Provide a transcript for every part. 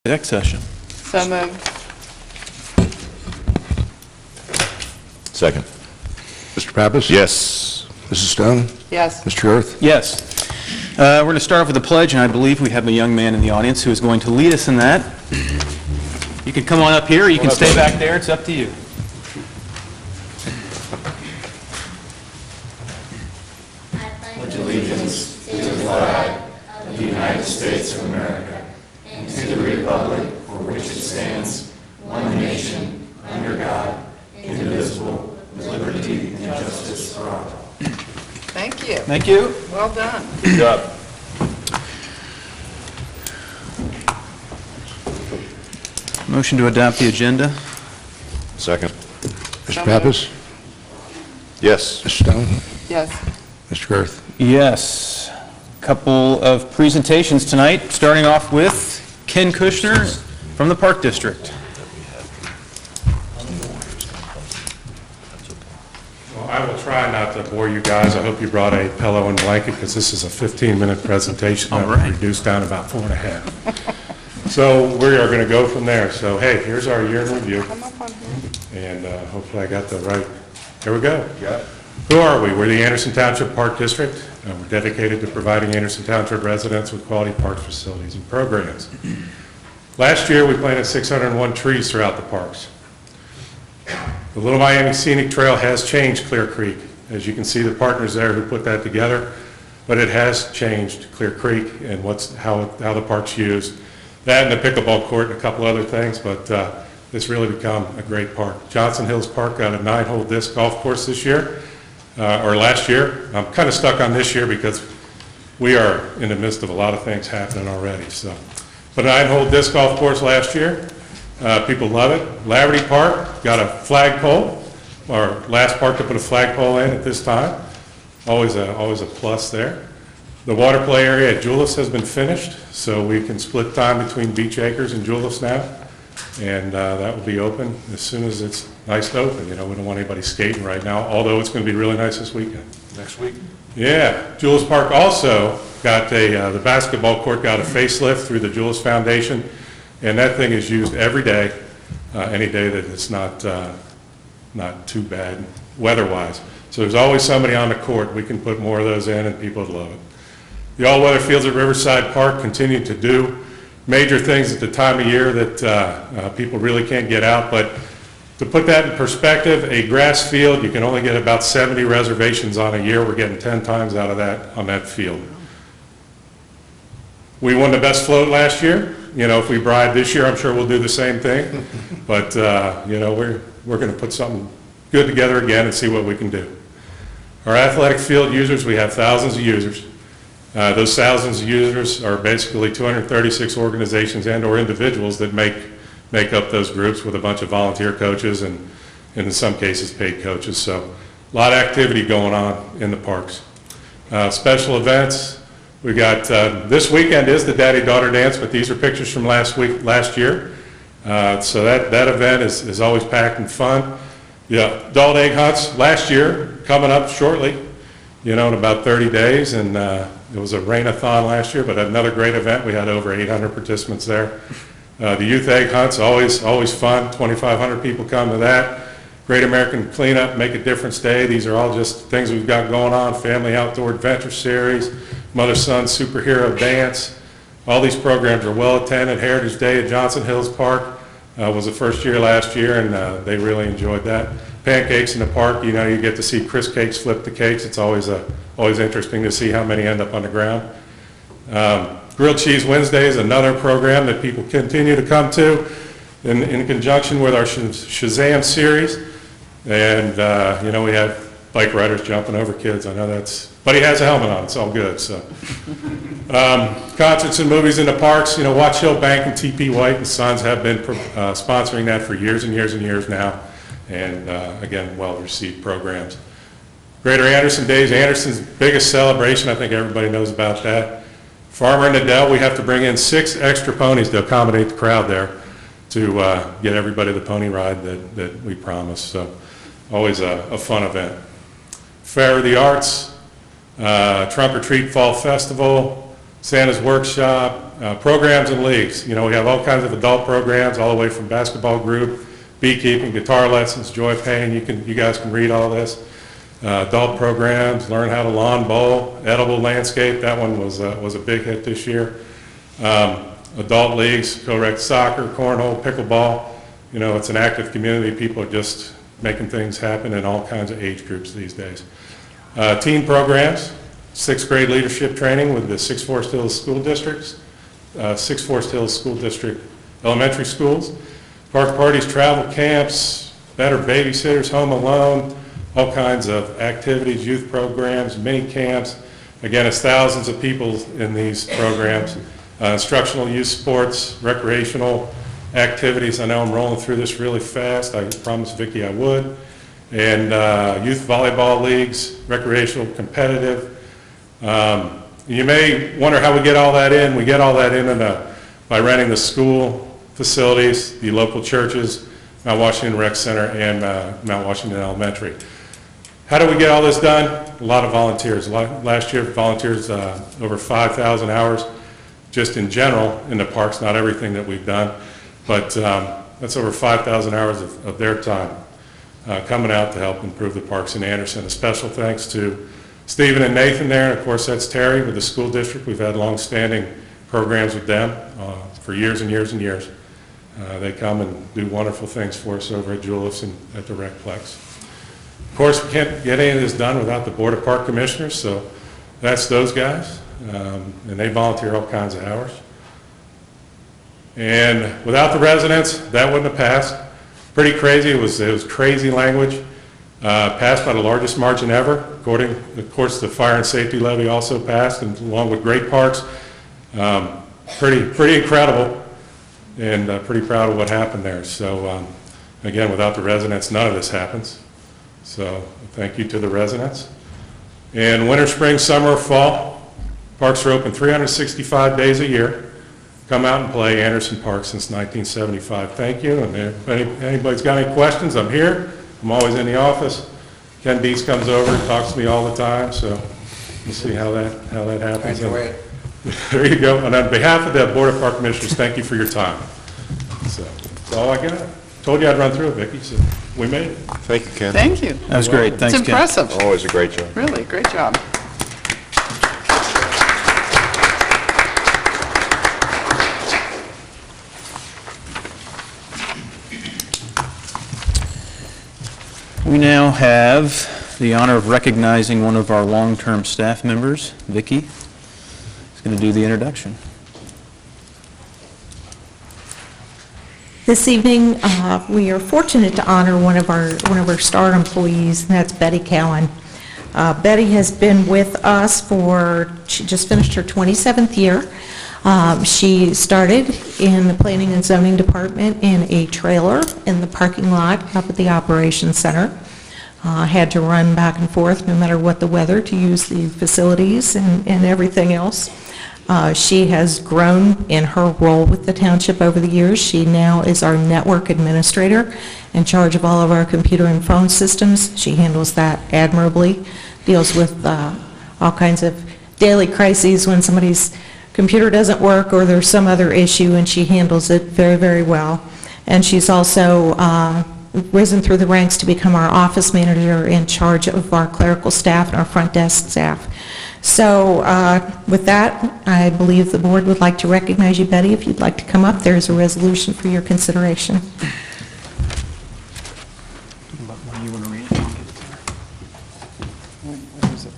Exec session. So moved. Second. Mr. Pappas? Yes. Mrs. Stone? Yes. Mr. Earth? Yes. We're going to start off with the pledge, and I believe we have a young man in the audience who is going to lead us in that. You can come on up here, or you can stay back there. It's up to you. Thank you. Thank you. Well done. Good job. Motion to adopt the agenda. Second. Mr. Pappas? Yes. Mrs. Stone? Yes. Mr. Earth? Yes. Couple of presentations tonight, starting off with Ken Kushner from the Park District. Well, I will try not to bore you guys. I hope you brought a pillow and blanket because this is a 15-minute presentation that was reduced down to about 4.5. So we are going to go from there. So hey, here's our year in review. Come up on here. And hopefully I got the right, there we go. Who are we? We're the Anderson Township Park District. We're dedicated to providing Anderson Township residents with quality parks facilities and programs. Last year, we planted 601 trees throughout the parks. The Little Miami Scenic Trail has changed Clear Creek. As you can see, the partners there who put that together, but it has changed Clear Creek and how the park's used. That and the pickleball court and a couple other things, but it's really become a great park. Johnson Hills Park got a 9-hole disc golf course this year, or last year. I'm kind of stuck on this year because we are in the midst of a lot of things happening already. So, but a 9-hole disc golf course last year. People love it. Laverty Park got a flagpole, our last park to put a flagpole in at this time. Always a plus there. The water play area at Julius has been finished, so we can split time between Beach Acres and Julius now, and that will be open as soon as it's nice to open. You know, we don't want anybody skating right now, although it's going to be really nice this weekend. Next week. Yeah, Julius Park also got the basketball court got a facelift through the Julius Foundation, and that thing is used every day, any day that it's not too bad weather-wise. So there's always somebody on the court. We can put more of those in, and people would love it. The all-weather fields at Riverside Park continue to do major things at the time of year that people really can't get out, but to put that in perspective, a grass field, you can only get about 70 reservations on a year. We're getting 10 times out of that on that field. We won the best float last year. You know, if we bribe this year, I'm sure we'll do the same thing. But, you know, we're going to put something good together again and see what we can do. Our athletic field users, we have thousands of users. Those thousands of users are basically 236 organizations and or individuals that make up those groups with a bunch of volunteer coaches and in some cases paid coaches. So a lot of activity going on in the parks. Special events, we got this weekend is the daddy-daughter dance, but these are pictures from last year. So that event is always packed and fun. Yeah, adult egg hunts last year, coming up shortly, you know, in about 30 days, and it was a rain-a-thon last year, but another great event. We had over 800 participants there. The youth egg hunts, always fun. 2,500 people come to that. Great American Cleanup, Make a Difference Day. These are all just things we've got going on. Family Outdoor Adventure Series, Mother-Son Superhero Dance. All these programs are well attended. Heritage Day at Johnson Hills Park was the first year last year, and they really enjoyed that. Pancakes in the park, you know, you get to see Chris Cakes flip the cakes. It's always interesting to see how many end up on the ground. Grilled Cheese Wednesday is another program that people continue to come to in conjunction with our Shazam series. And, you know, we have bike riders jumping over kids. I know but he has a helmet on, it's all good. So, concerts and movies in the parks, you know, Watch Hill Bank and TP White and Sons have been sponsoring that for years and years and years now. And again, well-received programs. Greater Anderson Days, Anderson's biggest celebration. I think everybody knows about that. Farmer and Adele, we have to bring in 6 extra ponies to accommodate the crowd there to get everybody the pony ride that we promised. So always a fun event. Fair of the Arts, Trunk or Treat Fall Festival, Santa's Workshop, programs and leagues. You know, we have all kinds of adult programs, all the way from basketball group, beekeeping, guitar lessons, joy pain. You guys can read all this. Adult programs, learn how to lawn bowl, edible landscape. That one was a big hit this year. Adult leagues, co-rec soccer, cornhole, pickleball. You know, it's an active community. People are just making things happen in all kinds of age groups these days. Teen programs, 6th grade leadership training with the 6 Forest Hills School Districts, 6 Forest Hills School District elementary schools. Park parties, travel camps, better babysitters, home alone, all kinds of activities, youth programs, mini camps. Again, it's thousands of people in these programs. Instructional youth sports, recreational activities. I know I'm rolling through this really fast. I promised Vicki I would. And youth volleyball leagues, recreational, competitive. You may wonder how we get all that in. We get all that in by renting the school facilities, the local churches, Mount Washington Rec Center, and Mount Washington Elementary. How do we get all this done? A lot of volunteers. Last year, volunteers over 5,000 hours just in general in the parks, not everything that we've done, but that's over 5,000 hours of their time coming out to help improve the parks in Anderson. A special thanks to Stephen and Nathan there, and of course that's Terry with the school district. We've had long-standing programs with them for years and years and years. They come and do wonderful things for us over at Julius and at the Recplex. Of course, we can't get any of this done without the Board of Park Commissioners, so that's those guys, and they volunteer all kinds of hours. And without the residents, that wouldn't have passed. Pretty crazy. It was crazy language. Passed by the largest margin ever. According, of course, the fire and safety levy also passed, and along with great parks. Pretty incredible, and pretty proud of what happened there. So again, without the residents, none of this happens. So thank you to the residents. And winter, spring, summer, fall, parks are open 365 days a year. Come out and play Anderson Park since 1975. Thank you. And if anybody's got any questions, I'm here. I'm always in the office. Ken Dees comes over and talks to me all the time, so we'll see how that happens. There you go. And on behalf of the Board of Park Commissioners, thank you for your time. So that's all I got. Told you I'd run through it, Vicki, so we made it. Thank you, Ken. Thank you. That was great. Thanks, It's Ken. impressive. Always a great job. Really, great job. We now have the honor of recognizing one of our long-term staff members, Vicki. Is going to do the introduction. This evening, we are fortunate to honor one of our star employees, and that's Betty Cowan. Betty has been with us she just finished her 27th year. She started in the Planning and Zoning Department in a trailer in the parking lot up at the Operations Center. Had to run back and forth no matter what the weather to use the facilities and everything else. She has grown in her role with the township over the years. She now is our network administrator in charge of all of our computer and phone systems. She handles that admirably, deals with all kinds of daily crises when somebody's computer doesn't work or there's some other issue, and she handles it very, very well. And she's also risen through the ranks to become our office manager in charge of our clerical staff and our front desk staff. So with that, I believe the board would like to recognize you, Betty. If you'd like to come up, there's a resolution for your consideration. You want to read Where is it?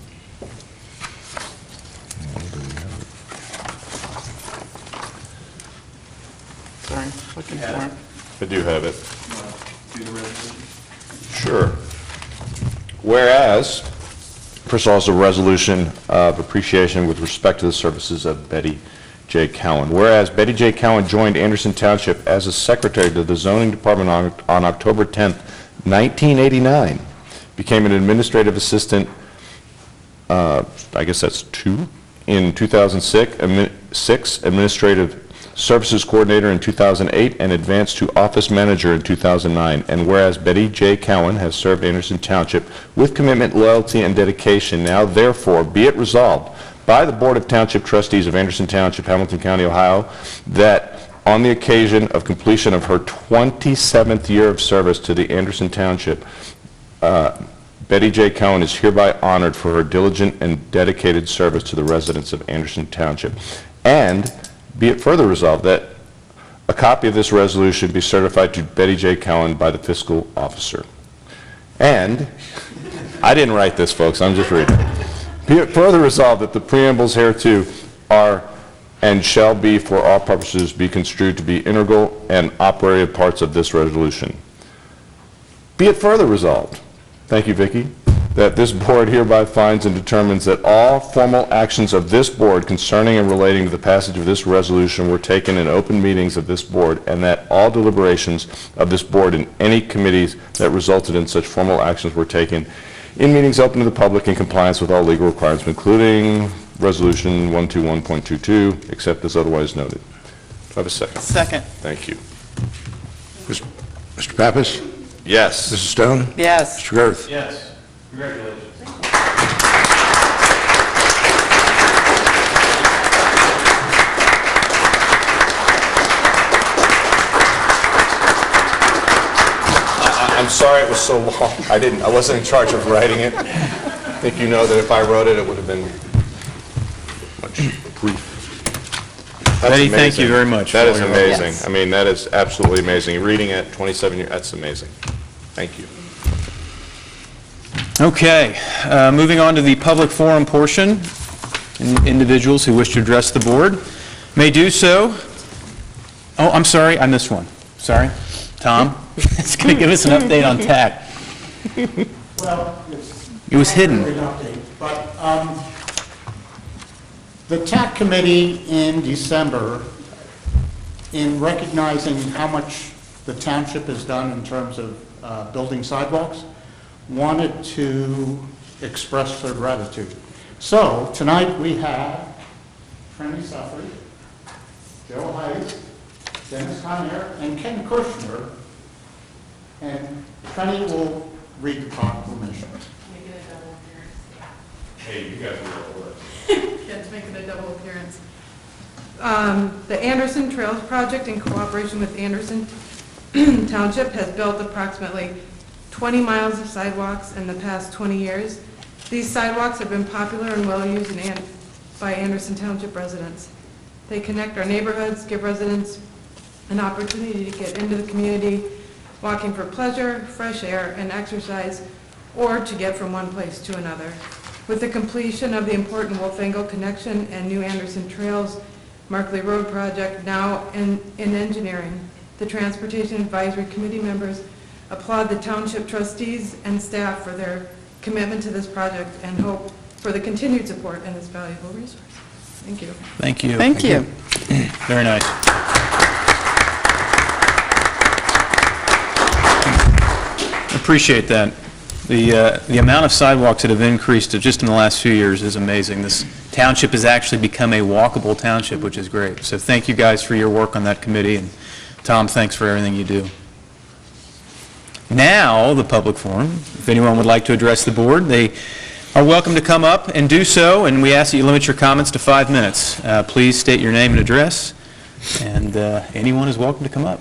Sorry, looking for it. I do have it. Sure. Whereas, first of all, it's a resolution of appreciation with respect to the services of Betty J. Cowan. Whereas Betty J. Cowan joined Anderson Township as a secretary to the zoning department on October 10th, 1989, became an administrative assistant, I guess that's 2, in 2006, administrative services coordinator in 2008, and advanced to office manager in 2009. And whereas Betty J. Cowan has served Anderson Township with commitment, loyalty, and dedication, now therefore be it resolved by the Board of Township Trustees of Anderson Township, Hamilton County, Ohio, that on the occasion of completion of her 27th year of service to the Anderson Township, Betty J. Cowan is hereby honored for her diligent and dedicated service to the residents of Anderson Township. And be it further resolved that a copy of this resolution be certified to Betty J. Cowan by the fiscal officer. And, I didn't write this, folks, I'm just reading. Be it further resolved that the preambles hereto are and shall be for all purposes be construed to be integral and operative parts of this resolution. Be it further resolved, thank you, Vicki, that this board hereby finds and determines that all formal actions of this board concerning and relating to the passage of this resolution were taken in open meetings of this board, and that all deliberations of this board in any committees that resulted in such formal actions were taken in meetings open to the public in compliance with all legal requirements, including Resolution 121.22, except as otherwise noted. Do I have a second? Second. Thank you. Mr. Pappas? Yes. Mrs. Stone? Yes. Mr. Girth? Yes. Congratulations. I'm sorry it was so long. I wasn't in charge of writing it. I think you know that if I wrote it, it would have been much brief. That's Betty, thank amazing. you very much. That for is all your work. amazing. Yes. I mean, that is absolutely amazing. Reading it 27 years, that's amazing. Thank you. Okay, moving on to the public forum portion. Individuals who wish to address the board may do so. Oh, I'm sorry, I missed one. Sorry. Tom? It's going to give us an update on TAC. Well, It was hidden. an update, but the TAC committee in December, in recognizing how much the township has done in terms of building sidewalks, wanted to express their gratitude. So tonight we have Franny Suffrey, Joe Height, Dennis Conair, and Ken Kushner, and Franny will read the proclamation. Hey, you guys are all work. Ken's making a double appearance. The Anderson Trails Project, in cooperation with Anderson Township, has built approximately 20 miles of sidewalks in the past 20 years. These sidewalks have been popular and well-used by Anderson Township residents. They connect our neighborhoods, give residents an opportunity to get into the community, walking for pleasure, fresh air, and exercise, or to get from one place to another. With the completion of the important Wolfango Connection and New Anderson Trails Markley Road project now in engineering, the Transportation Advisory Committee members applaud the Township Trustees and staff for their commitment to this project and hope for the continued support in this valuable resource. Thank you. Thank you. Thank you. Very nice. Appreciate that. The amount of sidewalks that have increased just in the last few years is amazing. This township has actually become a walkable township, which is great. So thank you guys for your work on that committee, and Tom, thanks for everything you do. Now, the public forum. If anyone would like to address the board, they are welcome to come up and do so, and we ask that you limit your comments to 5 minutes. Please state your name and address, and anyone is welcome to come up.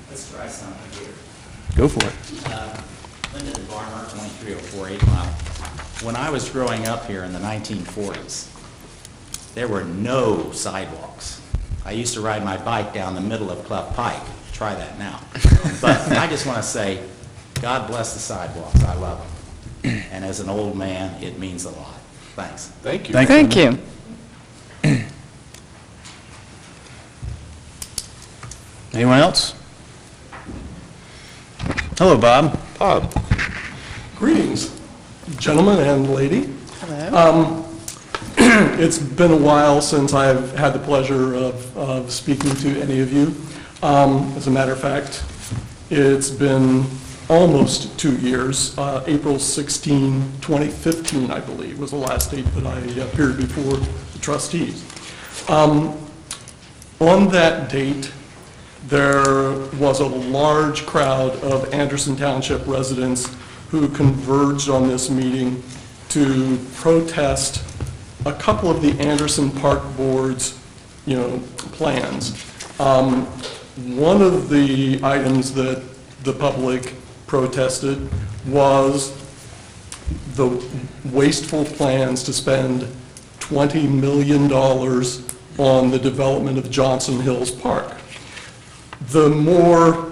Let's try something here. Go for it. Linda Barner, 2304 8 Mile. When I was growing up here in the 1940s, there were no sidewalks. I used to ride my bike down the middle of Clough Pike. Try that now. But I just want to say, God bless the sidewalks. I love them. And as an old man, it means a lot. Thanks. Thank you. Thank you. Anyone else? Hello, Bob. Bob. Greetings, gentlemen and lady. Hello. It's been a while since I've had the pleasure of speaking to any of you. As a matter of fact, it's been almost 2 years. April 16, 2015, I believe, was the last date that I appeared before the trustees. On that date, there was a large crowd of Anderson Township residents who converged on this meeting to protest a couple of the Anderson Park Board's, plans. One of the items that the public protested was the wasteful plans to spend $20 million on the development of Johnson Hills Park. The more,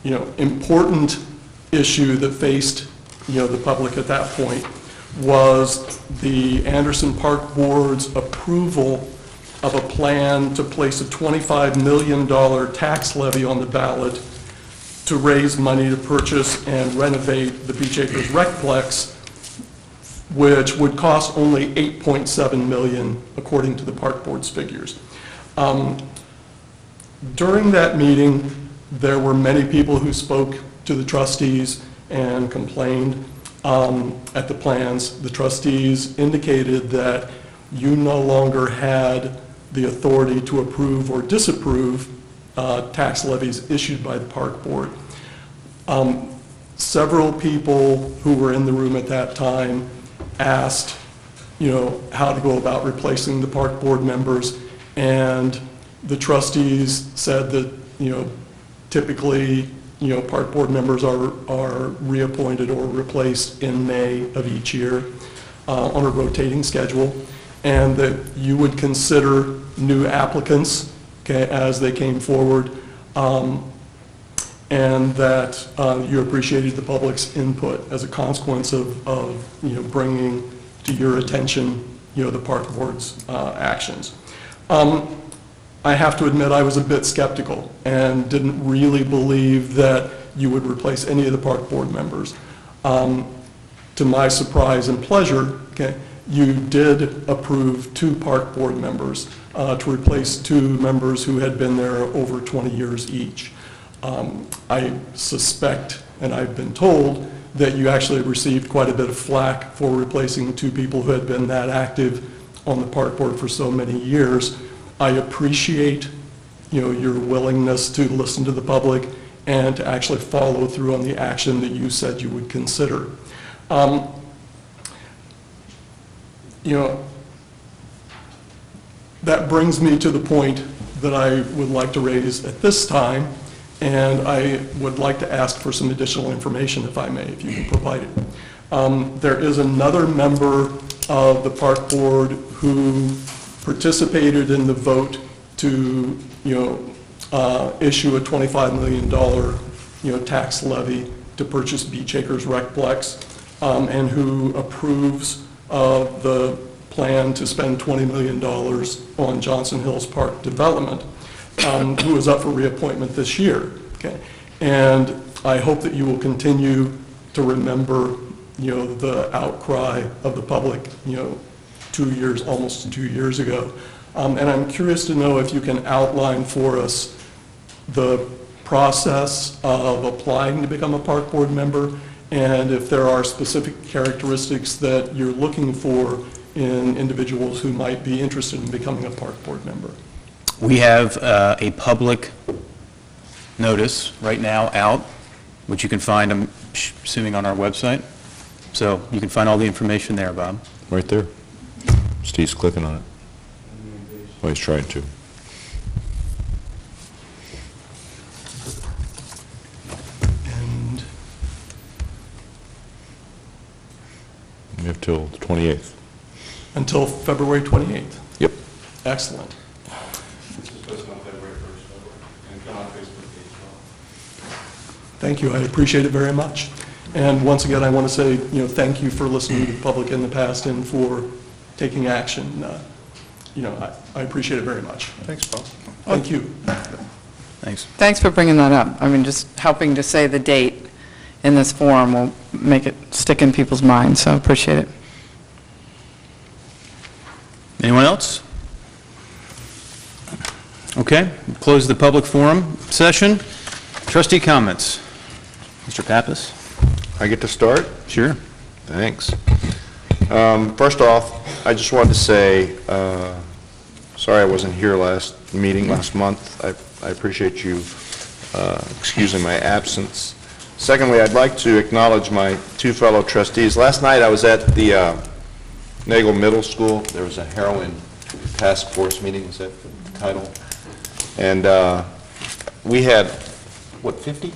important issue that faced, the public at that point was the Anderson Park Board's approval of a plan to place a $25 million tax levy on the ballot to raise money to purchase and renovate the Beach Acres Recplex, which would cost only $8.7 million, according to the Park Board's figures. During that meeting, there were many people who spoke to the trustees and complained at the plans. The trustees indicated that you no longer had the authority to approve or disapprove tax levies issued by the Park Board. Several people who were in the room at that time asked, how to go about replacing the Park Board members, and the trustees said that, typically, Park Board members are reappointed or replaced in May of each year on a rotating schedule, and that you would consider new applicants, okay, as they came forward, and that you appreciated the public's input as a consequence of bringing to your attention, the Park Board's actions. I have to admit I was a bit skeptical and didn't really believe that you would replace any of the Park Board members. To my surprise and pleasure, okay, you did approve 2 Park Board members to replace 2 members who had been there over 20 years each. I suspect, and I've been told, that you actually received quite a bit of flack for replacing 2 people who had been that active on the Park Board for so many years. I appreciate, your willingness to listen to the public and to actually follow through on the action that you said you would consider. That brings me to the point that I would like to raise at this time, and I would like to ask for some additional information, if I may, if you can provide it. There is another member of the Park Board who participated in the vote to, issue a $25 million, tax levy to purchase Beach Acres Recplex, and who approves of the plan to spend $20 million on Johnson Hills Park development, who is up for reappointment this year. Okay, and I hope that you will continue to remember, the outcry of the public, almost 2 years ago. And I'm curious to know if you can outline for us the process of applying to become a Park Board member, and if there are specific characteristics that you're looking for in individuals who might be interested in becoming a Park Board member. We have a public notice right now out, which you can find, I'm assuming, on our website. So you can find all the information there, Bob. Right there. Steve's clicking on it. Oh, he's trying to. And We have till the 28th. until February 28th. Yep. Excellent. This is posted on February 1st, and on Facebook page as well. Thank you. I appreciate it very much. And once again, I want to say, thank you for listening to the public in the past and for taking action. I appreciate it very much. Thanks, Bob. Thank you. Thanks. Thanks for bringing that up. I mean, just helping to say the date in this forum will make it stick in people's minds, so I appreciate it. Anyone else? Okay, close the public forum session. Trustee comments. Mr. Pappas? I get to start? Sure. Thanks. First off, I just wanted to say, sorry I wasn't here last month. I appreciate you excusing my absence. Secondly, I'd like to acknowledge my 2 fellow trustees. Last night I was at the Nagel Middle School, there was a heroin task force meeting, is that the title? And we had, what, 50?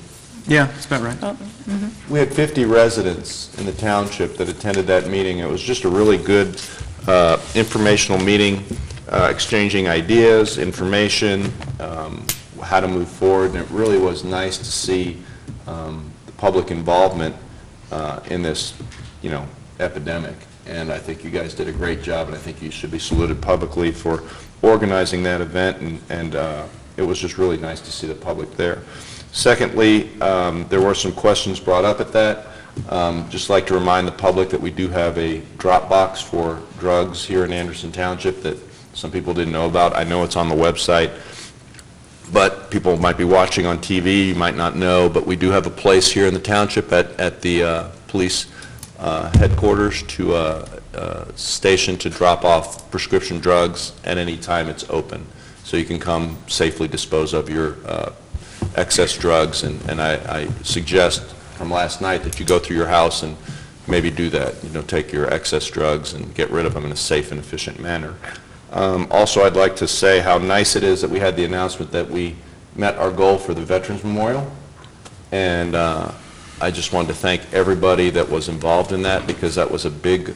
Yeah, that's about right. We had 50 residents in the township that attended that meeting. It was just a really good informational meeting, exchanging ideas, information, how to move forward, and it really was nice to see the public involvement in this, epidemic. And I think you guys did a great job, and I think you should be saluted publicly for organizing that event, and it was just really nice to see the public there. Secondly, there were some questions brought up at that. Just like to remind the public that we do have a drop box for drugs here in Anderson Township that some people didn't know about. I know it's on the website, but people might be watching on TV, you might not know, but we do have a place here in the township at the police headquarters to station to drop off prescription drugs at any time it's open. So you can come safely dispose of your excess drugs, and I suggest from last night that you go through your house and maybe do that, take your excess drugs and get rid of them in a safe and efficient manner. Also, I'd like to say how nice it is that we had the announcement that we met our goal for the Veterans Memorial, and I just wanted to thank everybody that was involved in that, because that was a big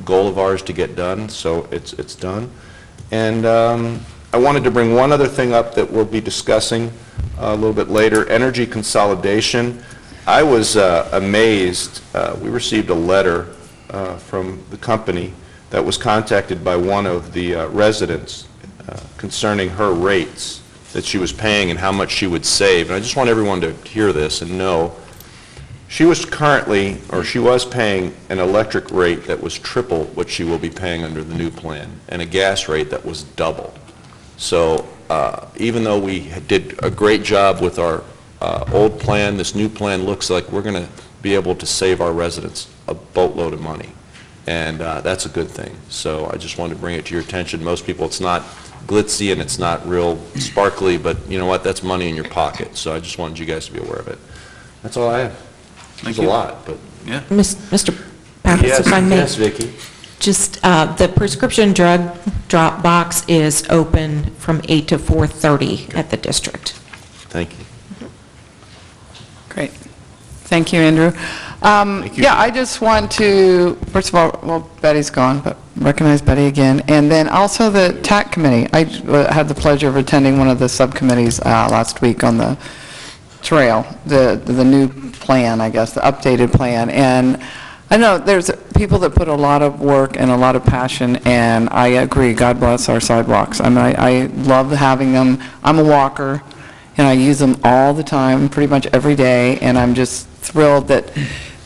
goal of ours to get done, so it's done. And I wanted to bring one other thing up that we'll be discussing a little bit later, energy consolidation. I was amazed. We received a letter from the company that was contacted by one of the residents concerning her rates that she was paying and how much she would save. And I just want everyone to hear this and know she was paying an electric rate that was triple what she will be paying under the new plan, and a gas rate that was double. So even though we did a great job with our old plan, this new plan looks like we're going to be able to save our residents a boatload of money, and that's a good thing. So I just wanted to bring it to your attention. Most people, it's not glitzy and it's not real sparkly, but you know what, that's money in your pocket. So I just wanted you guys to be aware of it. That's all I have. There's a lot, but Yeah. Mr. Pappas, yes, if I may. yes, Vicki. Just, the prescription drug drop box is open from 8 to 4:30 at the district. Thank you. Great. Thank you, Andrew. you. Yeah, I just want to, first of all, well, Betty's gone, but recognize Betty again. And then also the TAC committee. I had the pleasure of attending one of the subcommittees last week on the trail, the new plan, I guess, the updated plan. And I know there's people that put a lot of work and a lot of passion, and I agree, God bless our sidewalks. I mean, I love having them. I'm a walker, and I use them all the time, pretty much every day, and I'm just thrilled that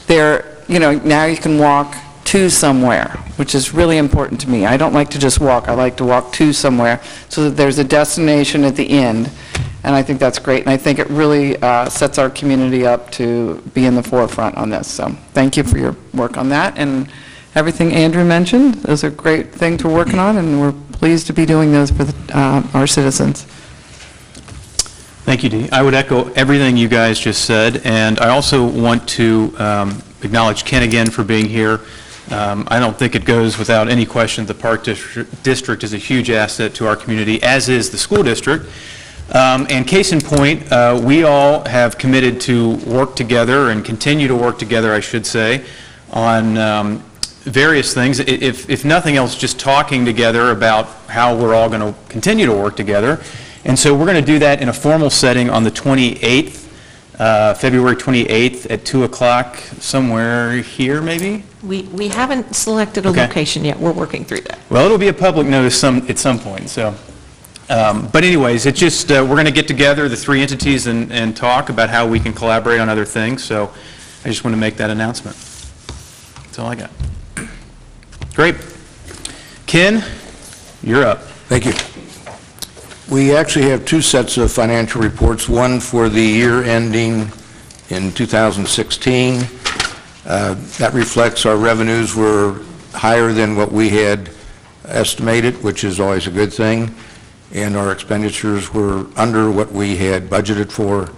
they're, now you can walk to somewhere, which is really important to me. I don't like to just walk. I like to walk to somewhere so that there's a destination at the end, and I think that's great, and I think it really sets our community up to be in the forefront on this. So thank you for your work on that, and everything Andrew mentioned is a great thing to working on, and we're pleased to be doing those for our citizens. Thank you, Dee. I would echo everything you guys just said, and I also want to acknowledge Ken again for being here. I don't think it goes without any question the Park District is a huge asset to our community, as is the school district. And case in point, we all have committed to work together and continue to work together, I should say, on various things. If nothing else, just talking together about how we're all going to continue to work together. And so we're going to do that in a formal setting on the 28th, February 28th at 2 o'clock, somewhere here maybe? We haven't selected a Okay. location yet. We're working through that. Well, it'll be a public notice at some point, so. But anyways, it's just, we're going to get together, the three entities, and talk about how we can collaborate on other things, so I just want to make that announcement. That's all I got. Great. Ken, you're up. Thank you. We actually have two sets of financial reports, one for the year ending in 2016. That reflects our revenues were higher than what we had estimated, which is always a good thing, and our expenditures were under what we had budgeted for,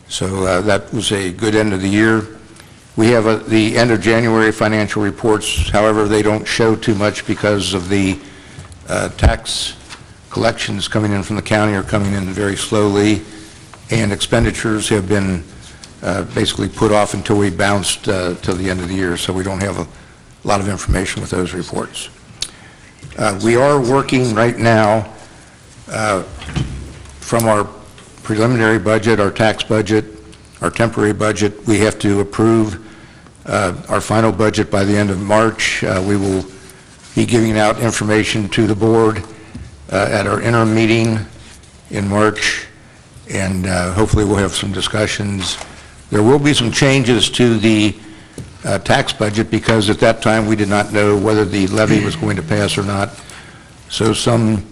so that was a good end of the year. We have the end of January financial reports. However, they don't show too much because of the tax collections coming in from the county are coming in very slowly, and expenditures have been basically put off until we bounced till the end of the year, so we don't have a lot of information with those reports. We are working right now from our preliminary budget, our tax budget, our temporary budget. We have to approve our final budget by the end of March. We will be giving out information to the board at our interim meeting in March, and hopefully we'll have some discussions. There will be some changes to the tax budget because at that time we did not know whether the levy was going to pass or not. So some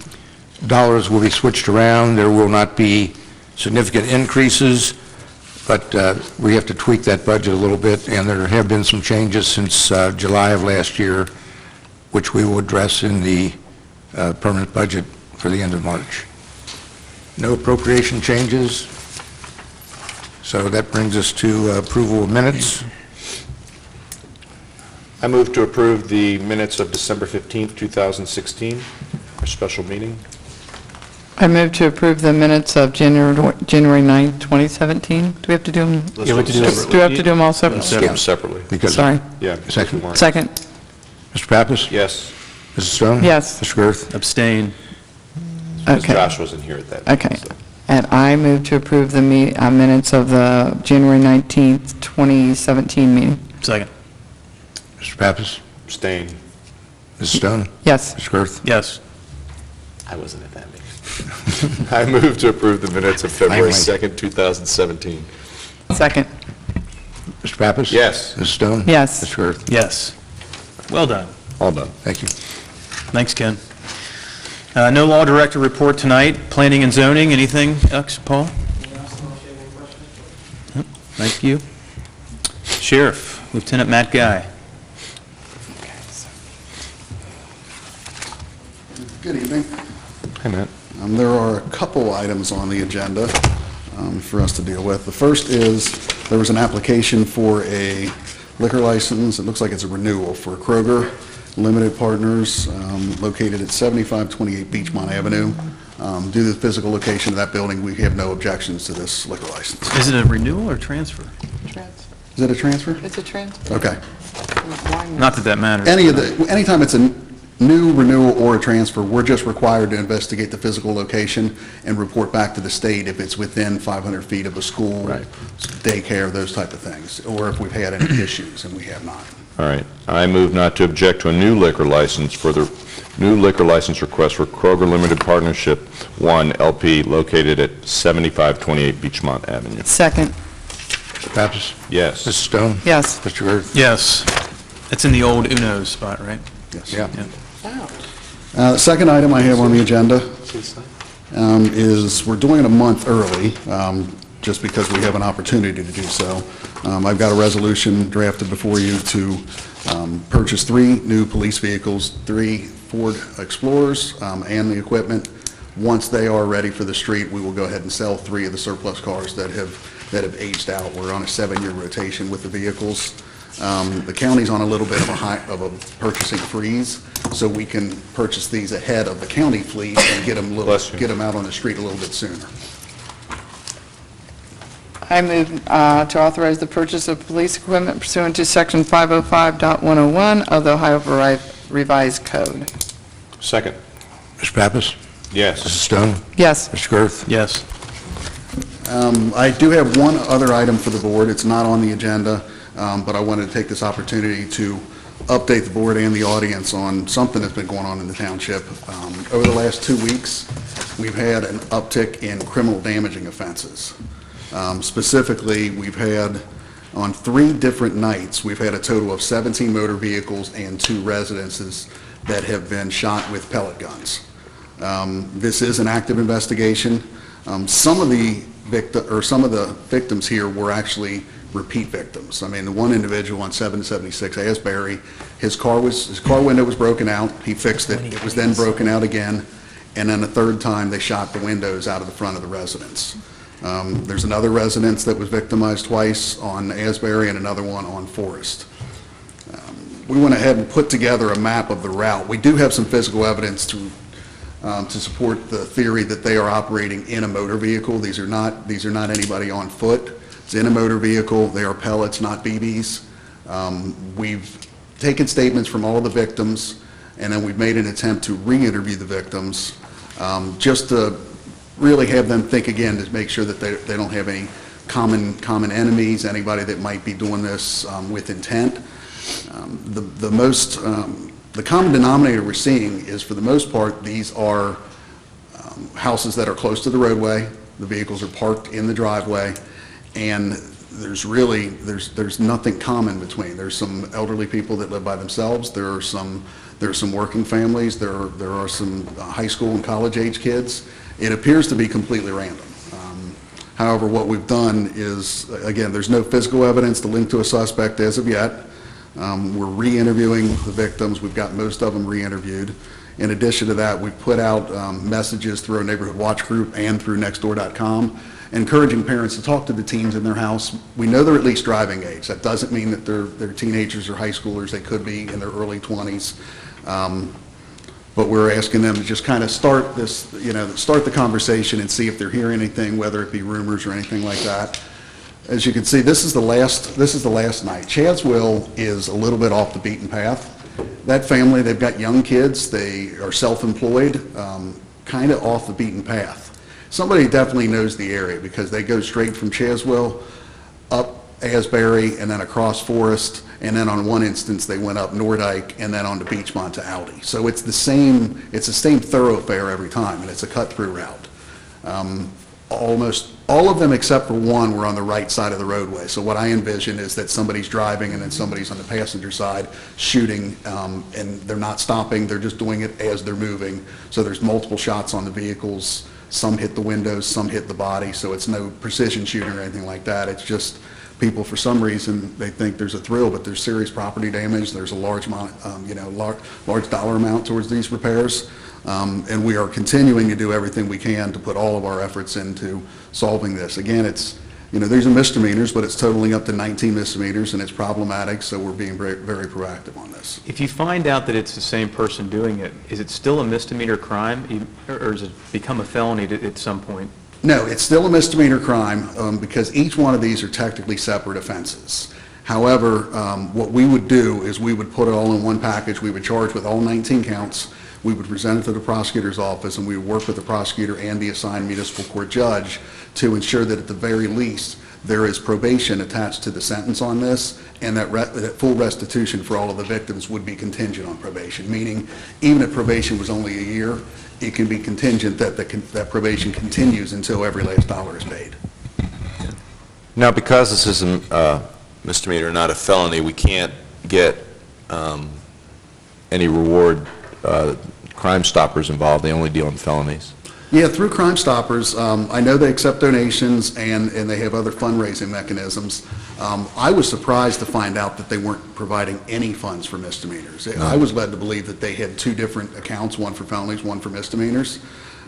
dollars will be switched around. There will not be significant increases, but we have to tweak that budget a little bit, and there have been some changes since July of last year, which we will address in the permanent budget for the end of March. No appropriation changes, so that brings us to approval of minutes. I move to approve the minutes of December 15th, 2016, our special meeting. I move to approve the minutes of January 9th, 2017. Do we have to do them? Let's do them separately. Do we have to do them all separately? Let's do them separately. Because- Sorry. Yeah. because Second. we weren't- Second. Mr. Pappas? Yes, Mrs. Stone? Yes. Mr. Girth? Abstain. because Okay. Josh wasn't here at that meeting. Okay. so. And I move to approve the minutes of the January 19th, 2017 meeting. Second. Mr. Pappas? Abstain. Mrs. Stone? Yes. Mr. Girth? Yes. I wasn't at that meeting. I move to approve the minutes of February Finally. 2nd, 2017. Second. Mr. Pappas? Yes. Mrs. Stone? Yes. Mr. Girth? Yes. Well done. All done. Thank you. Thanks, Ken. No law director report tonight. Planning and zoning, anything, Paul? Yep, thank you. Sheriff, Lieutenant Matt Guy. Good evening. Hey, Matt. There are a couple items on the agenda for us to deal with. The first is, there was an application for a liquor license. It looks like it's a renewal for Kroger Limited Partners, located at 7528 Beachmont Avenue. Due to the physical location of that building, we have no objections to this liquor license. Is it a renewal or transfer? Is it a transfer? It's a transfer. Okay. Not that that matters. Anytime it's a new renewal or a transfer, we're just required to investigate the physical location and report back to the state if it's within 500 feet of a school, daycare, those type of things, or if we've had any issues, and we have not. All right. I move not to object to a new liquor license for the new liquor license request for Kroger Limited Partnership 1 LP located at 7528 Beachmont Avenue. Second. Mr. Pappas? Yes. Mrs. Stone? Yes. Mr. Girth? Yes. It's in the old Uno spot, right? Yes. Yeah. The second item I have on the agenda is, we're doing it a month early, just because we have an opportunity to do so. I've got a resolution drafted before you to purchase 3 new police vehicles, 3 Ford Explorers, and the equipment. Once they are ready for the street, we will go ahead and sell 3 of the surplus cars that have aged out. We're on a 7-year rotation with the vehicles. The county's on a little bit of a purchasing freeze, so we can purchase these ahead of the county fleet and get them out on the street a little bit sooner. I move to authorize the purchase of police equipment pursuant to Section 505.101 of the Ohio Revised Code. Second. Mr. Pappas? Yes. Mrs. Stone? Yes. Mr. Girth? Yes. I do have one other item for the board. It's not on the agenda, but I wanted to take this opportunity to update the board and the audience on something that's been going on in the township. Over the last 2 weeks, we've had an uptick in criminal damaging offenses. Specifically, we've had, on 3 different nights, we've had a total of 17 motor vehicles and 2 residences that have been shot with pellet guns. This is an active investigation. Some of the victims here were actually repeat victims. I mean, the one individual on 776 Asbury, his car window was broken out. He fixed it. It was then broken out again, and then a third time they shot the windows out of the front of the residence. There's another residence that was victimized twice on Asbury and another one on Forest. We went ahead and put together a map of the route. We do have some physical evidence to support the theory that they are operating in a motor vehicle. These are not anybody on foot. It's in a motor vehicle. They are pellets, not BBs. We've taken statements from all the victims, and then we've made an attempt to re-interview the victims, just to really have them think again to make sure that they don't have any common enemies, anybody that might be doing this with intent. The common denominator we're seeing is, for the most part, these are houses that are close to the roadway. The vehicles are parked in the driveway, and there's nothing common between. There's some elderly people that live by themselves. There are some working families. There are some high school and college age kids. It appears to be completely random. However, what we've done is, again, there's no physical evidence to link to a suspect as of yet. We're re-interviewing the victims. We've got most of them re-interviewed. In addition to that, we've put out messages through our neighborhood watch group and through nextdoor.com, encouraging parents to talk to the teens in their house. We know they're at least driving age. That doesn't mean that they're teenagers or high schoolers. They could be in their early 20s. But we're asking them to just kind of start the conversation and see if they're hearing anything, whether it be rumors or anything like that. As you can see, this is the last night. Chaswell is a little bit off the beaten path. That family, they've got young kids. They are self-employed, kind of off the beaten path. Somebody definitely knows the area, because they go straight from Chaswell up Asbury and then across Forest, and then on one instance they went up Nordyke and then on to Beachmont to Audi. So it's the same thoroughfare every time, and it's a cut-through route. Almost all of them except for one were on the right side of the roadway. So what I envision is that somebody's driving and then somebody's on the passenger side shooting, and they're not stopping, they're just doing it as they're moving. So there's multiple shots on the vehicles. Some hit the windows, some hit the body, so it's no precision shooting or anything like that. It's just people, for some reason, they think there's a thrill, but there's serious property damage. There's a large dollar amount towards these repairs. And we are continuing to do everything we can to put all of our efforts into solving this. Again, these are misdemeanors, but it's totaling up to 19 misdemeanors, and it's problematic, so we're being very, very proactive on this. If you find out that it's the same person doing it, is it still a misdemeanor crime, or does it become a felony at some point? No, it's still a misdemeanor crime, because each one of these are technically separate offenses. However, what we would do is we would put it all in one package. We would charge with all 19 counts. We would present it to the prosecutor's office, and we would work with the prosecutor and the assigned municipal court judge to ensure that at the very least there is probation attached to the sentence on this, and that full restitution for all of the victims would be contingent on probation, meaning even if probation was only a year, it can be contingent that that probation continues until every last dollar is paid. Now, because this is a misdemeanor, not a felony, we can't get any reward. Crime Stoppers involved. They only deal in felonies. Yeah, through Crime Stoppers, I know they accept donations, and they have other fundraising mechanisms. I was surprised to find out that they weren't providing any funds for misdemeanors. No. I was led to believe that they had two different accounts, one for felonies, one for misdemeanors.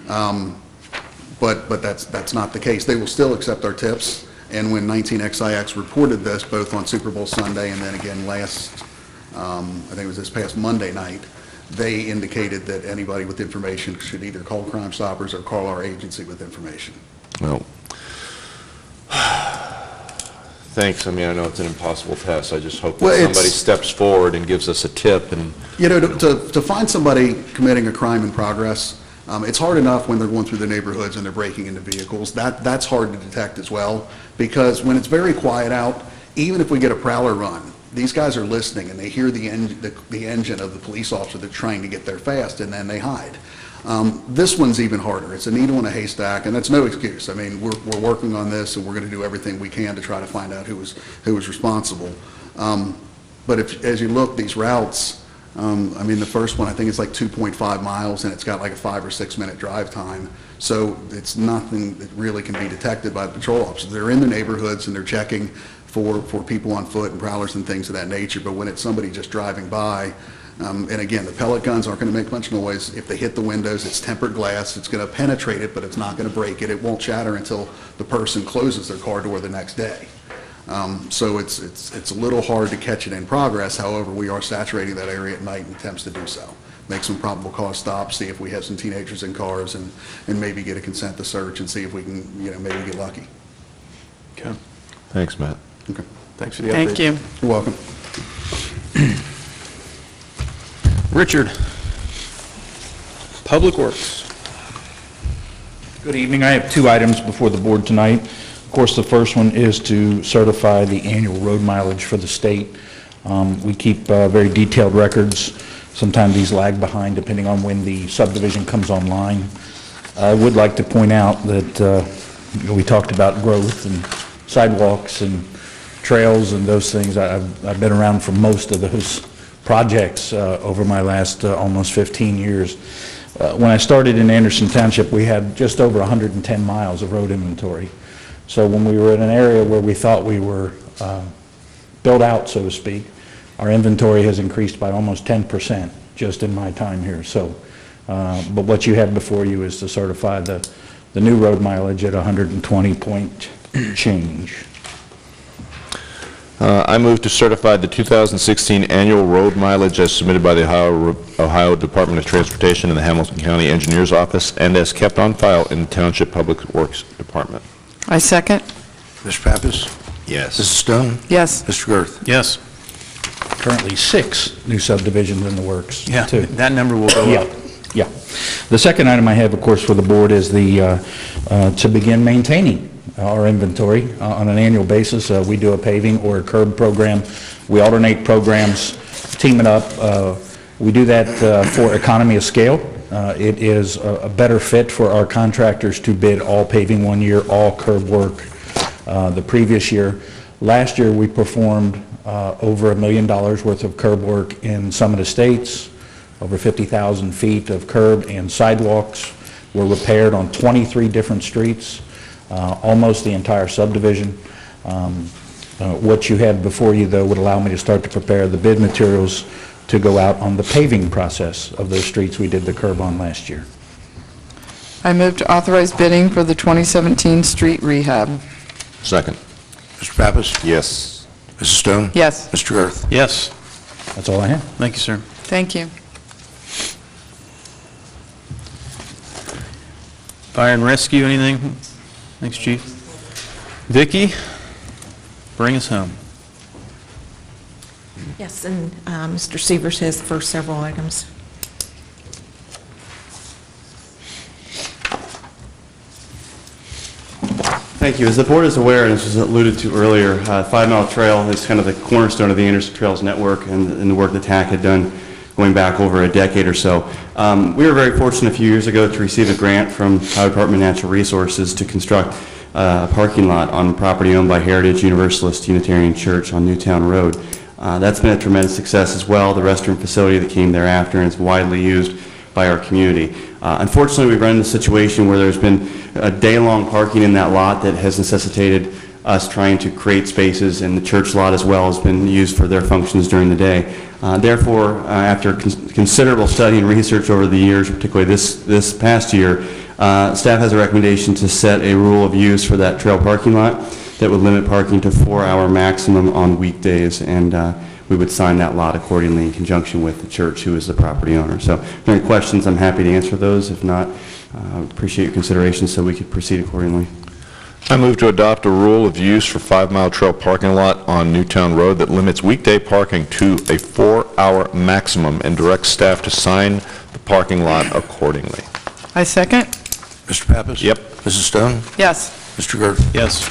But that's not the case. They will still accept our tips, and when 19XIX reported this, both on Super Bowl Sunday and then again I think it was this past Monday night, they indicated that anybody with information should either call Crime Stoppers or call our agency with information. Well, thanks. I mean, I know it's an impossible task. I just hope that somebody steps forward and gives us a tip. And to find somebody committing a crime in progress, it's hard enough when they're going through the neighborhoods and they're breaking into vehicles. That's hard to detect as well, because when it's very quiet out, even if we get a prowler run, these guys are listening, and they hear the engine of the police officer that's trying to get there fast, and then they hide. This one's even harder. It's a needle in a haystack, and that's no excuse. I mean, we're working on this, and we're going to do everything we can to try to find out who was responsible. But as you look, these routes, I mean, the first one, I think it's like 2.5 miles, and it's got like a 5 or 6 minute drive time. So it's nothing that really can be detected by the patrol officers. They're in the neighborhoods, and they're checking for people on foot and prowlers and things of that nature. But when it's somebody just driving by, And again, the pellet guns aren't going to make much noise. If they hit the windows, it's tempered glass. It's going to penetrate it, but it's not going to break it. It won't shatter until the person closes their car door the next day. So it's a little hard to catch it in progress. However, we are saturating that area at night in attempts to do so. Make some probable cause stops, see if we have some teenagers in cars, and maybe get a consent to search and see if we can, maybe get lucky. Okay. Thanks, Matt. Okay. Thanks for the update. Thank you. You're welcome. Richard, Public Works. Good evening. I have two items before the board tonight. Of course, the first one is to certify the annual road mileage for the state. We keep very detailed records. Sometimes these lag behind depending on when the subdivision comes online. I would like to point out that we talked about growth and sidewalks and trails and those things. I've been around for most of those projects over my last almost 15 years. When I started in Anderson Township, we had just over 110 miles of road inventory. So when we were in an area where we thought we were built out, so to speak, our inventory has increased by almost 10% just in my time here. So, but what you have before you is to certify the new road mileage at 120 point change. I move to certify the 2016 annual road mileage as submitted by the Ohio Department of Transportation and the Hamilton County Engineer's Office and as kept on file in the Township Public Works Department. I second. Mr. Pappas? Yes. Mrs. Stone? Yes. Mr. Girth? Yes. Currently 6 new subdivisions in the works, Yeah, too. that number will go Yeah, up. yeah. The second item I have, of course, for the board is to begin maintaining our inventory on an annual basis. We do a paving or a curb program. We alternate programs, team it up. We do that for economy of scale. It is a better fit for our contractors to bid all paving one year, all curb work the previous year. Last year, we performed over $1 million worth of curb work in some of the states. Over 50,000 feet of curb and sidewalks were repaired on 23 different streets, almost the entire subdivision. What you have before you, though, would allow me to start to prepare the bid materials to go out on the paving process of those streets we did the curb on last year. I move to authorize bidding for the 2017 street rehab. Second. Mr. Pappas? Yes. Mrs. Stone? Yes. Mr. Girth? Yes. That's all I have. Thank you, sir. Thank you. Fire and Rescue, anything? Thanks, Chief. Vicki, bring us home. Yes, and Mr. Severs has the first several items. Thank you. As the board is aware, and this was alluded to earlier, 5 Mile Trail is kind of the cornerstone of the Anderson Trails Network and the work that TAC had done going back over a decade or so. We were very fortunate a few years ago to receive a grant from Ohio Department of Natural Resources to construct a parking lot on property owned by Heritage Universalist Unitarian Church on Newtown Road. That's been a tremendous success as well. The restroom facility that came thereafter and is widely used by our community. Unfortunately, we've run into a situation where there's been a day-long parking in that lot that has necessitated us trying to create spaces, and the church lot as well has been used for their functions during the day. Therefore, after considerable study and research over the years, particularly this past year, staff has a recommendation to set a rule of use for that trail parking lot that would limit parking to 4-hour maximum on weekdays, and we would sign that lot accordingly in conjunction with the church, who is the property owner. So if there are any questions, I'm happy to answer those. If not, appreciate your consideration so we could proceed accordingly. I move to adopt a rule of use for 5 Mile Trail parking lot on Newtown Road that limits weekday parking to a 4-hour maximum and directs staff to sign the parking lot accordingly. I second. Mr. Pappas? Yep. Mrs. Stone? Yes. Mr. Girth? Yes.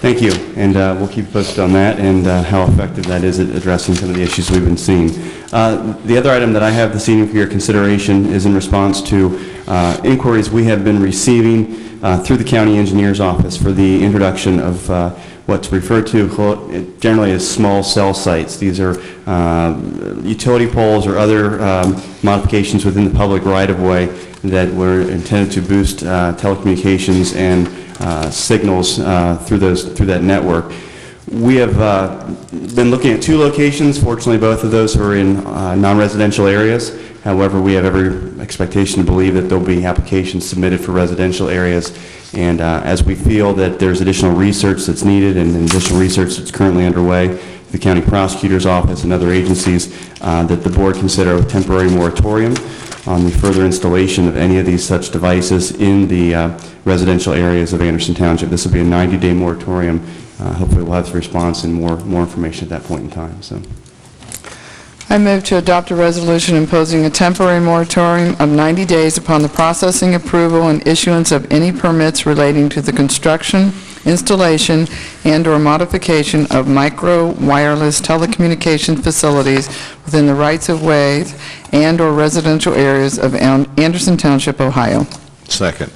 Thank you, and we'll keep you posted on that and how effective that is at addressing some of the issues we've been seeing. The other item that I have this evening for your consideration is in response to inquiries we have been receiving through the county engineer's office for the introduction of what's referred to generally as small cell sites. These are utility poles or other modifications within the public right-of-way that were intended to boost telecommunications and signals through that network. We have been looking at 2 locations. Fortunately, both of those are in non-residential areas. However, we have every expectation to believe that there'll be applications submitted for residential areas. And as we feel that there's additional research that's needed and additional research that's currently underway, the county prosecutor's office and other agencies, that the board consider a temporary moratorium on the further installation of any of these such devices in the residential areas of Anderson Township. This will be a 90-day moratorium. Hopefully we'll have the response and more information at that point in time. So, I move to adopt a resolution imposing a temporary moratorium of 90 days upon the processing, approval, and issuance of any permits relating to the construction, installation, and/or modification of micro-wireless telecommunication facilities within the rights-of-way and/or residential areas of Anderson Township, Ohio. Second.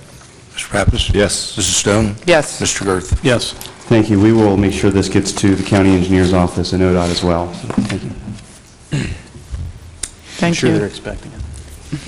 Mr. Pappas? Yes. Mrs. Stone? Yes. Mr. Girth? Yes. thank you. We will make sure this gets to the county engineer's office and ODOT as well. So, thank you. Thank Sure you. they're expecting it.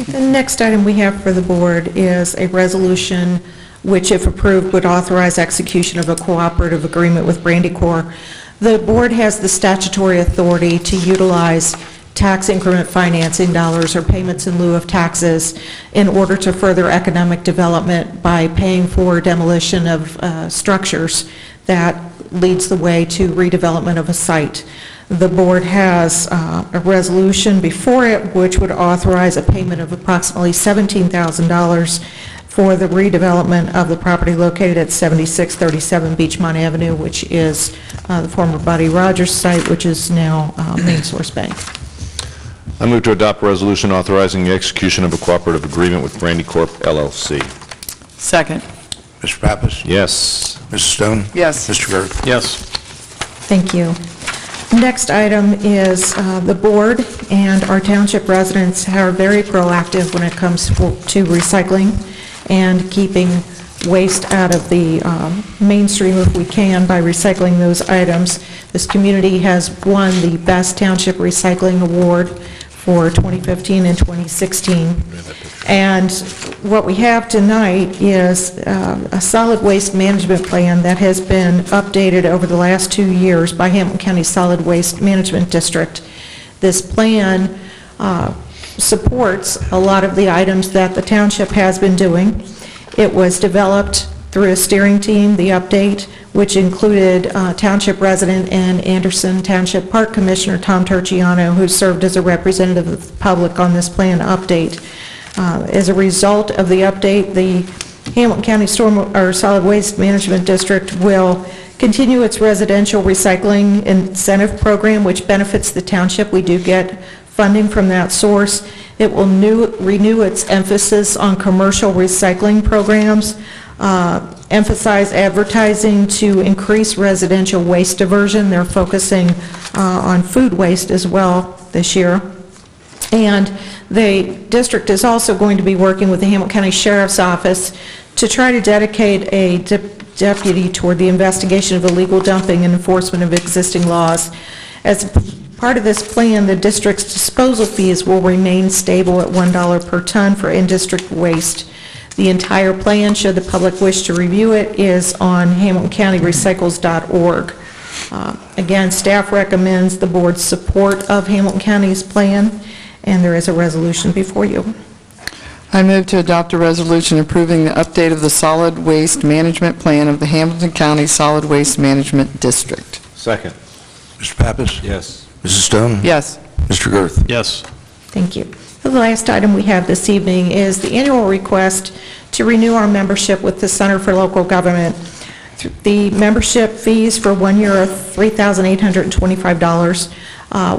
The next item we have for the board is a resolution which, if approved, would authorize execution of a cooperative agreement with Brandy Corps. The board has the statutory authority to utilize tax increment financing dollars or payments in lieu of taxes in order to further economic development by paying for demolition of structures that leads the way to redevelopment of a site. The board has a resolution before it which would authorize a payment of approximately $17,000 for the redevelopment of the property located at 7637 Beachmont Avenue, which is the former Buddy Rogers site, which is now Main Source Bank. I move to adopt a resolution authorizing the execution of a cooperative agreement with Brandy Corp. LLC. Second. Mr. Pappas? Yes. Mrs. Stone? Yes. Mr. Girth? Yes. Thank you. Next item is the board and our township residents are very proactive when it comes to recycling and keeping waste out of the mainstream if we can by recycling those items. This community has won the Best Township Recycling Award for 2015 and 2016. And what we have tonight is a solid waste management plan that has been updated over the last 2 years by Hamilton County Solid Waste Management District. This plan supports a lot of the items that the township has been doing. It was developed through a steering team, the update, which included township resident and Anderson Township Park Commissioner Tom Turchiano, who served as a representative of the public on this plan update. As a result of the update, the Hamilton County Solid Waste Management District will continue its residential recycling incentive program, which benefits the township. We do get funding from that source. It will renew its emphasis on commercial recycling programs, emphasize advertising to increase residential waste diversion. They're focusing on food waste as well this year. And the district is also going to be working with the Hamilton County Sheriff's Office to try to dedicate a deputy toward the investigation of illegal dumping and enforcement of existing laws. As part of this plan, the district's disposal fees will remain stable at $1 per ton for in-district waste. The entire plan, should the public wish to review it, is on hamiltoncountyrecycles.org. Again, staff recommends the board's support of Hamilton County's plan, and there is a resolution before you. I move to adopt a resolution approving the update of the solid waste management plan of the Hamilton County Solid Waste Management District. Second. Mr. Pappas? Yes. Mrs. Stone? Yes. Mr. Girth? Yes. Thank you. The last item we have this evening is the annual request to renew our membership with the Center for Local Government. The membership fees for 1 year are $3,825.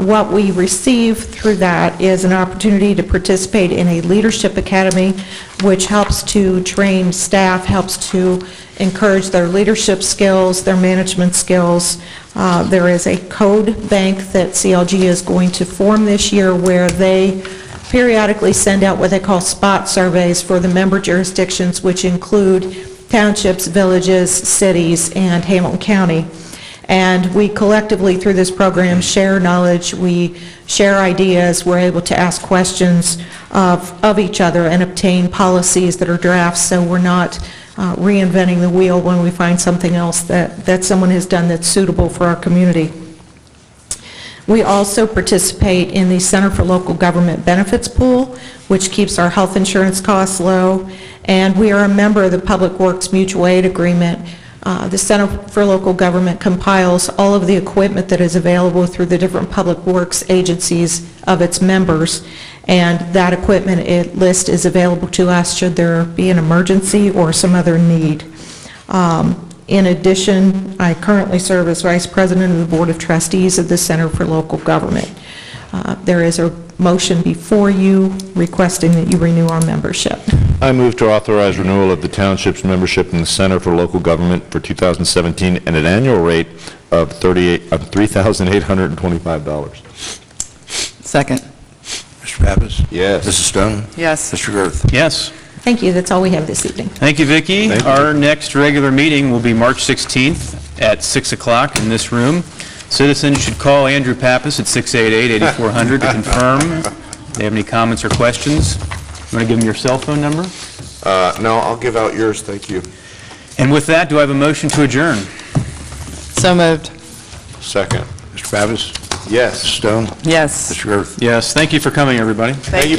What we receive through that is an opportunity to participate in a leadership academy, which helps to train staff, helps to encourage their leadership skills, their management skills. There is a code bank that CLG is going to form this year where they periodically send out what they call spot surveys for the member jurisdictions, which include townships, villages, cities, and Hamilton County. And we collectively, through this program, share knowledge, we share ideas, we're able to ask questions of each other and obtain policies that are drafts, so we're not reinventing the wheel when we find something else that someone has done that's suitable for our community. We also participate in the Center for Local Government Benefits Pool, which keeps our health insurance costs low, and we are a member of the Public Works Mutual Aid Agreement. The Center for Local Government compiles all of the equipment that is available through the different public works agencies of its members, and that equipment list is available to us should there be an emergency or some other need. In addition, I currently serve as Vice President of the Board of Trustees of the Center for Local Government. There is a motion before you requesting that you renew our membership. I move to authorize renewal of the township's membership in the Center for Local Government for 2017 at an annual rate of $3,825. Second. Mr. Pappas? Yes. Mrs. Stone? Yes. Mr. Girth? Yes. Thank you. That's all we have this evening. Thank you, Vicki. Thank you. Our next regular meeting will be March 16th at 6 o'clock in this room. Citizens should call Andrew Pappas at 688-8400 to confirm if they have any comments or questions. You want to give them your cell phone number? No, I'll give out yours, thank you. And with that, do I have a motion to adjourn? So moved. Second. Mr. Pappas? Yes. Mrs. Stone? Yes. Mr. Girth? Yes. Thank you for coming, everybody. Thank you.